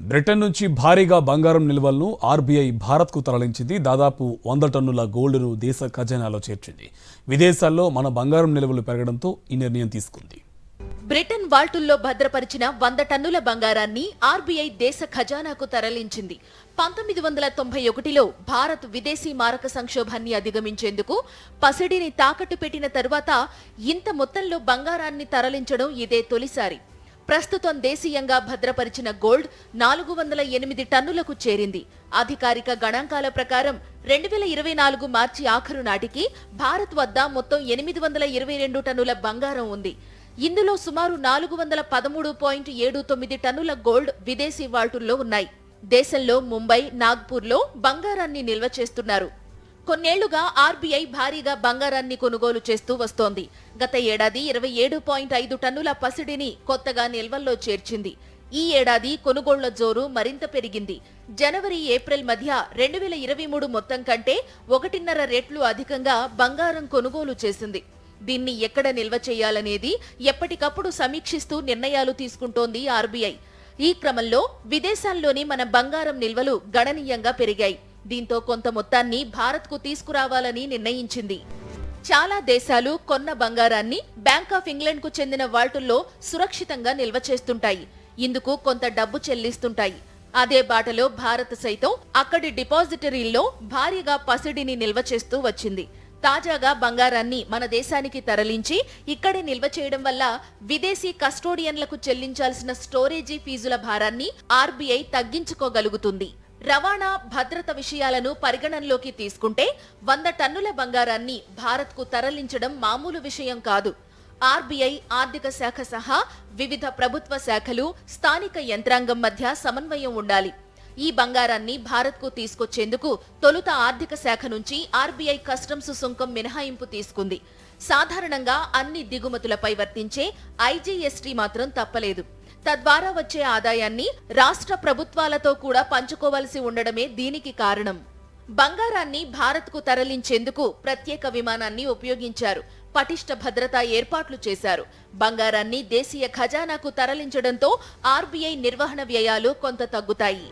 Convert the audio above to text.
Britain నుంచి భారీగా బంగారం నిల్వలను ఆర్బీఐ భారత్కు తరలించింది. దాదాపు 100 టన్నుల గోల్డ్ను దేశ ఖజానాలో చేర్చింది. విదేశాల్లో మన బంగారం నిల్వలు పెరగడంతో ఈ నిర్ణయం తీసుకుంది. బ్రిటన్ వాల్టుల్లో భద్రపరిచిన 100 టన్నుల బంగారాన్ని ఆర్బీఐ దేశ ఖజానాకు తరలించింది. 1991లో భారత్ విదేశీ మారక సంక్షోభాన్ని అధిగమించేందుకు పసిడిని తాకట్టు పెట్టిన తరువాత ఇంత మొత్తంలో బంగారాన్ని తరలించడం ఇదే తొలిసారి. ప్రస్తుతం దేశీయంగా భద్రపరిచిన గోల్డ్ 408 టన్నులకు చేరింది. అధికారిక గణాంకాల ప్రకారం 2024 మార్చి ఆఖరు నాటికి భారత్ వద్ద మొత్తం 822 టన్నుల బంగారం ఉంది. ఇందులో సుమారు 413.79 టన్నుల గోల్డ్ విదేశీ వాల్టుల్లో ఉన్నాయి. దేశంలో ముంబై, నాగ్పూర్లో బంగారాన్ని నిల్వ చేస్తున్నారు. కొన్నేళ్లుగా ఆర్బీఐ భారీగా బంగారాన్ని కొనుగోలు చేస్తూ వస్తోంది. గత ఏడాది 27.5 టన్నుల పసిడిని కొత్తగా నిల్వల్లో చేర్చింది. ఈ ఏడాది కొనుగోళ్ల జోరు మరింత పెరిగింది. జనవరి, ఏప్రిల్ మధ్య 2023 మొత్తం కంటే 1.5 రెట్లు అధికంగా బంగారం కొనుగోలు చేసింది. దీన్ని ఎక్కడ నిల్వ చేయాలనేది ఎప్పటికప్పుడు సమీక్షిస్తూ నిర్ణయాలు తీసుకుంటోంది ఆర్బీఐ. ఈ క్రమంలో విదేశాల్లోని మన బంగారం నిల్వలు గణనీయంగా పెరిగాయి. దీంతో కొంత మొత్తాన్ని భారత్కు తీసుకురావాలని నిర్ణయించింది. చాలా దేశాలు కొన్న బంగారాన్ని బ్యాంక్ ఆఫ్ ఇంగ్లాండ్కు చెందిన వాల్టుల్లో సురక్షితంగా నిల్వ చేస్తుంటాయి. ఇందుకు కొంత డబ్బు చెల్లిస్తుంటాయి. అదే బాటలో భారత్ సైతం అక్కడి డిపాజిటరీల్లో భారీగా పసిడిని నిల్వ చేస్తూ వచ్చింది. తాజాగా బంగారాన్ని మన దేశానికి తరలించి ఇక్కడే నిల్వ చేయడం వల్ల విదేశీ కస్టోడియన్లకు చెల్లించాల్సిన స్టోరేజీ ఫీజుల భారాన్ని ఆర్బీఐ తగ్గించుకోగలుగుతుంది. రవాణా, భద్రత విషయాలను పరిగణనలోకి తీసుకుంటే 100 టన్నుల బంగారాన్ని భారత్కు తరలించడం మామూలు విషయం కాదు. ఆర్బీఐ, ఆర్థిక శాఖ సహా వివిధ ప్రభుత్వ శాఖలు, స్థానిక యంత్రాంగం మధ్య సమన్వయం ఉండాలి. ఈ బంగారాన్ని భారత్కు తీసుకొచ్చేందుకు తొలుత ఆర్థిక శాఖ నుంచి ఆర్బీఐ కస్టమ్స్ సుంకం మినహాయింపు తీసుకుంది. సాధారణంగా అన్ని దిగుమతులపై వర్తించే ఐజీఎస్టీ మాత్రం తప్పలేదు. తద్వారా వచ్చే ఆదాయాన్ని రాష్ట్ర ప్రభుత్వాలతో కూడా పంచుకోవలసి ఉండడమే దీనికి కారణం. బంగారాన్ని భారత్కు తరలించేందుకు ప్రత్యేక విమానాన్ని ఉపయోగించారు. పటిష్ట భద్రతా ఏర్పాట్లు చేశారు. బంగారాన్ని దేశీయ ఖజానాకు తరలించడంతో ఆర్బీఐ నిర్వహణ వ్యయాలు కొంత తగ్గుతాయి.